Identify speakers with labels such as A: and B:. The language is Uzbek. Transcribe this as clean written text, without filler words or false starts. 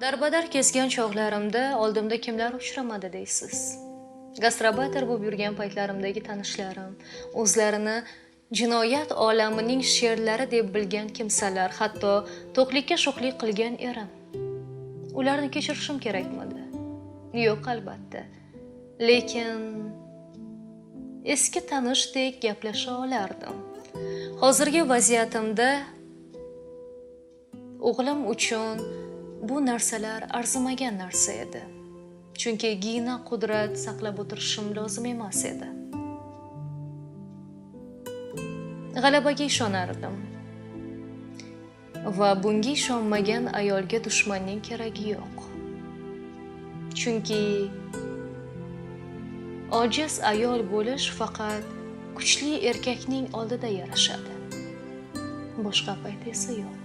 A: Darbadar kesgan chog'larimda oldimda kimlar uchramadi deysiz? Gastrobator bo'lib yurgan paytlarimdagi tanishlarim, o'zlarini jinoyat olamining sherlari deb bilgan kimsalar, hatto to'qlikka sho'xlik qilgan erim. Ularni kechirishim kerakmidi? Yo'q, albatta. Lekin eski tanishdek gaplasha olardim. Hozirgi vaziyatimda o'g'lim uchun bu narsalar arzimagan narsa edi. Chunki gina qudrat saqlab o'tirishim lozim emas edi. G'alabaga ishonardim. Va bunga ishonmagan ayolga dushmanning keragi yo'q. Chunki ojiz ayol bo'lish faqat kuchli erkakning oldida yarashadi. Boshqa payt esa yo'q.